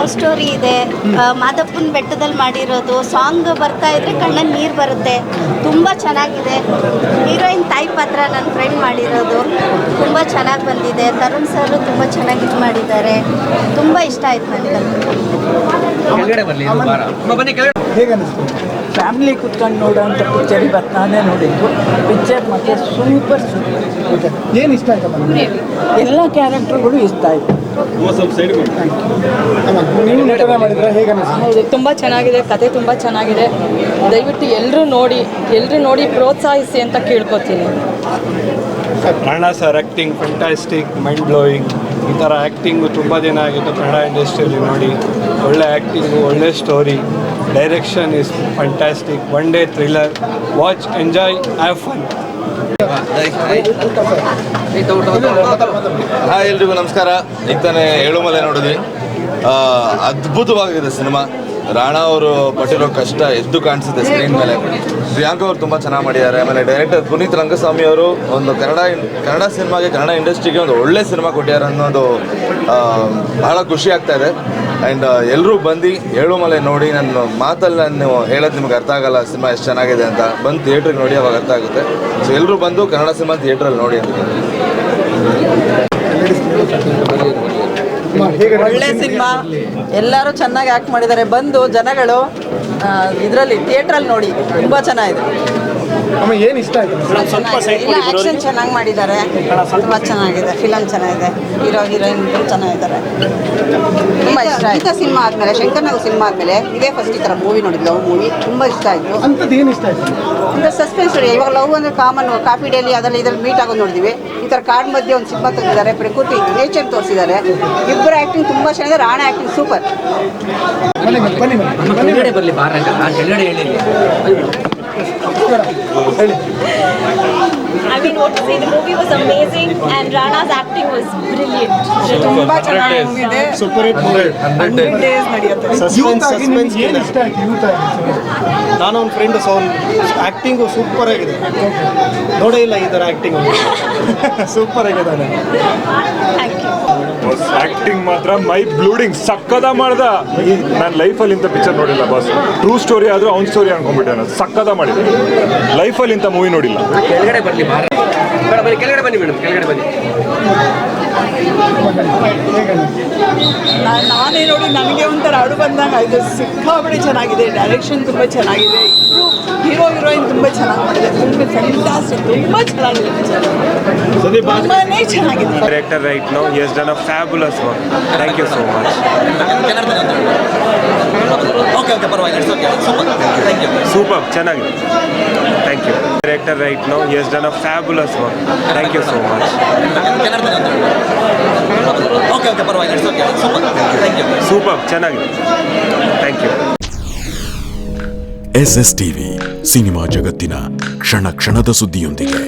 Love story ಇದೆ. ಮಾದಪ್ಪನ ಬೆಟ್ಟದಲ್ಲಿ ಮಾಡಿರೋದು. ಸಾಂಗ್ ಬರ್ತಾ ಇದ್ರೆ ಕಣ್ಣಲ್ಲಿ ನೀರು ಬರುತ್ತೆ. ತುಂಬ ಚೆನ್ನಾಗಿದೆ. ಹೀರೋಯಿನ್ ತಾಯಿ ಪಾತ್ರ ನನ್ನ ಫ್ರೆಂಡ್ ಮಾಡಿರೋದು ತುಂಬ ಚೆನ್ನಾಗಿ ಬಂದಿದೆ. ತರುಣ್ ಸರ್ ತುಂಬ ಚೆನ್ನಾಗಿ ಇದು ಮಾಡಿದ್ದಾರೆ. ತುಂಬ ಇಷ್ಟ ಆಯ್ತು ನನಗೆ. ಹೇಗೆ ಅನಿಸ್ತು? ಫ್ಯಾಮಿಲಿ ಕುತ್ಕೊಂಡು ನೋಡೋಂಥ ಪಿಕ್ಚರ್ ಇವತ್ತು ನಾನೇ ನೋಡಿದ್ದು. ಪಿಕ್ಚರ್ ಮತ್ತು ಸೂಪರ್ ಏನು ಇಷ್ಟ ಆಯ್ತಮ್ಮ? ಎಲ್ಲ ಕ್ಯಾರೆಕ್ಟರ್ಗಳು ಇಷ್ಟ ಆಯಿತು. ನೀವು ನಟನೆ ಮಾಡಿದ್ರೆ ಹೇಗೆ ಅನಿಸ್ತು? ಹೌದು, ತುಂಬ ಚೆನ್ನಾಗಿದೆ. ಕತೆ ತುಂಬ ಚೆನ್ನಾಗಿದೆ. ದಯವಿಟ್ಟು ಎಲ್ಲರೂ ನೋಡಿ ಪ್ರೋತ್ಸಾಹಿಸಿ ಅಂತ ಕೇಳ್ಕೊತೀನಿ. Rana sir acting fantastic, mind blowing. ಈ ಥರ ಆ್ಯಕ್ಟಿಂಗು ತುಂಬ ದಿನ ಆಗಿತ್ತು ಕನ್ನಡ ಇಂಡಸ್ಟ್ರಿಯಲ್ಲಿ ನೋಡಿ. ಒಳ್ಳೆ ಆ್ಯಕ್ಟಿಂಗು, ಒಳ್ಳೆ story, direction is fantastic. One day thriller, watch, enjoy, have fun. Hi ಎಲ್ರಿಗೂ ನಮಸ್ಕಾರ. ಈಗ ತಾನೇ ಏಳುಮಲೆ ನೋಡಿದ್ವಿ. ಅದ್ಭುತವಾಗಿದೆ ಸಿನಿಮಾ. ರಾಣಾ ಅವರು ಪಟ್ಟಿರೋ ಕಷ್ಟ ಎದ್ದು ಕಾಣಿಸುತ್ತೆ ಸ್ಕ್ರೀನ್ ಮೇಲೆ. ಪ್ರಿಯಾಂಕಾ ಅವರು ತುಂಬ ಚೆನ್ನಾಗಿ ಮಾಡಿದ್ದಾರೆ. ಆಮೇಲೆ ಡೈರೆಕ್ಟರ್ ಪುನೀತ್ ರಂಗಸ್ವಾಮಿ ಅವರು ಒಂದು ಕನ್ನಡ ಸಿನಿಮಾಗೆ, ಕನ್ನಡ ಇಂಡಸ್ಟ್ರಿಗೆ ಒಂದು ಒಳ್ಳೆ ಸಿನಿಮಾ ಕೊಟ್ಟಿದ್ದಾರೆ ಅನ್ನೋದು ಬಹಳ ಖುಷಿ ಆಗ್ತಾ ಇದೆ. ಆ್ಯಂಡ್ ಎಲ್ಲರೂ ಬಂದು ಏಳುಮಲೆ ನೋಡಿ. ನನ್ನ ಮಾತಲ್ಲಿ ನಾನು ಹೇಳೋದು ನಿಮ್ಗೆ ಅರ್ಥ ಆಗಲ್ಲ ಸಿನಿಮಾ ಎಷ್ಟು ಚೆನ್ನಾಗಿದೆ ಅಂತ. ಬಂದು ಥಿಯೇಟ್ರಿಗೆ ನೋಡಿ, ಅವಾಗ ಅರ್ಥ ಆಗುತ್ತೆ. ಸೊ ಎಲ್ಲರೂ ಬಂದು ಕನ್ನಡ ಸಿನಿಮಾ ಥಿಯೇಟ್ರಲ್ಲಿ ನೋಡಿ ಅಂತ. ಒಳ್ಳೆ ಸಿನಿಮಾ, ಎಲ್ಲರೂ ಚೆನ್ನಾಗಿ ಆ್ಯಕ್ಟ್ ಮಾಡಿದ್ದಾರೆ. ಬಂದು ಜನಗಳು ಇದರಲ್ಲಿ ಥಿಯೇಟ್ರಲ್ಲಿ ನೋಡಿ, ತುಂಬ ಚೆನ್ನಾಗಿದೆ. ಏನು ಇಷ್ಟ ಆಯಿತು? ಇಲ್ಲ, ಆ್ಯಕ್ಷನ್ ಚೆನ್ನಾಗಿ ಮಾಡಿದ್ದಾರೆ. ತುಂಬ ಚೆನ್ನಾಗಿದೆ. ಫಿಲಮ್ ಚೆನ್ನಾಗಿದೆ. ಹೀರೋಯಿನ್ ಚೆನ್ನಾಗಿದ್ದಾರೆ. ತುಂಬ ಇಷ್ಟ ಆಯಿತು. ಸಿನಿಮಾ ಆದಮೇಲೆ, ಶಂಕರ್ನಾಗ್ ಸಿನಿಮಾ ಆದಮೇಲೆ ಇದೇ ಫಸ್ಟ್ ಈ ಥರ ಮೂವಿ ನೋಡಿದ್ದು. ಲವ್ ಮೂವಿ ತುಂಬ ಇಷ್ಟ ಆಯಿತು. ಅಂಥದ್ದು ಏನು ಇಷ್ಟ ಆಯಿತು? ಅಂದರೆ ಸಸ್ಪೆನ್ಸ್ ಸ್ಟೋರಿ. ಇವಾಗ ಲವ್ ಅಂದರೆ ಕಾಮನ್, ಕಾಫಿ ಡೇಲಿ ಅದರಲ್ಲಿ ಇದರಲ್ಲಿ ಮೀಟ್ ಆಗೋದು ನೋಡಿದ್ವಿ. ಈ ಥರ ಕಾಡ್ ಮಧ್ಯೆ ಒಂದು ಸಿನಿಮಾ ತೆಗೆದಿದ್ದಾರೆ. ಪ್ರಕೃತಿ ನೇಚರ್ ತೋರಿಸಿದ್ದಾರೆ. ಇಬ್ಬರು ಆ್ಯಕ್ಟಿಂಗ್ ತುಂಬ ಚೆನ್ನಾಗಿದೆ. Rana acting super. I mean, what to say, the movie was amazing and Rana's acting was brilliant. ತುಂಬ ಚೆನ್ನಾಗಿ ಇದೆ. Super hit. 100 days ನಡೆಯುತ್ತೆ. ಸಸ್ಪೆನ್ಸ್ ಏನು ಇಷ್ಟ ಆಯಿತು? ಯೂತ್ ಆಗಿ ನಾನು ಒಂದು ಫ್ರೆಂಡ್ ಆ್ಯಕ್ಟಿಂಗು ಸೂಪರ್ ಆಗಿದೆ. ನೋಡೇ ಇಲ್ಲ ಈ ಥರ ಆ್ಯಕ್ಟಿಂಗ್. ಸೂಪರ್ ಆಗಿದೆ. ಆಕ್ಟಿಂಗ್ ಮಾತ್ರ ಮೈ ಬ್ಲೂಡಿಂಗ್ ಸಕ್ಕದ ಮಾಡ್ದ. ನಾನು ಲೈಫಲ್ಲಿ ಇಂಥ ಪಿಕ್ಚರ್ ನೋಡಿಲ್ಲ ಬಾಸ್. ಟ್ರೂ ಸ್ಟೋರಿ ಆದರೂ ಅವ್ನ ಸ್ಟೋರಿ ಅನ್ಕೊಂಡ್ಬಿಟ್ಟೆ. ನಾನು ಸಕ್ಕದ ಮಾಡಿದೆ. ಲೈಫಲ್ಲಿ ಇಂಥ ಮೂವಿ ನೋಡಿಲ್ಲ. ಕೆಳಗಡೆ ಬನ್ನಿ ಮೇಡಮ್, ಕೆಳಗಡೆ ಬನ್ನಿ. ನಾನೇ ನೋಡಿ ನನಗೆ ಒಂಥರ ಅಡು ಬಂದಂಗೆ ಆಯಿತು. ಸಿಕ್ಕಾಪಟ್ಟೆ ಚೆನ್ನಾಗಿದೆ. ಡೈರೆಕ್ಷನ್ ತುಂಬ ಚೆನ್ನಾಗಿದೆ. ಇಬ್ಬರು ಹೀರೋಯಿನ್ ತುಂಬ ಚೆನ್ನಾಗಿ ಮಾಡಿದ್ದಾರೆ. ತುಂಬ ಫ್ಯಾಂಟಾಸ್ಟಿಕ್, ತುಂಬ ಚೆನ್ನಾಗಿದೆ. ತುಂಬಾನೇ ಚೆನ್ನಾಗಿದೆ. Director right now he has done a fabulous work. Thank you so much. Super, ಚೆನ್ನಾಗಿದೆ. Thank you. Director right now he has done a fabulous work. Thank you so much. Super, ಚೆನ್ನಾಗಿದೆ. Thank you. SS TV cinema ಜಗತ್ತಿನ ಕ್ಷಣ ಕ್ಷಣದ ಸುದ್ದಿಯೊಂದಿಗೆ.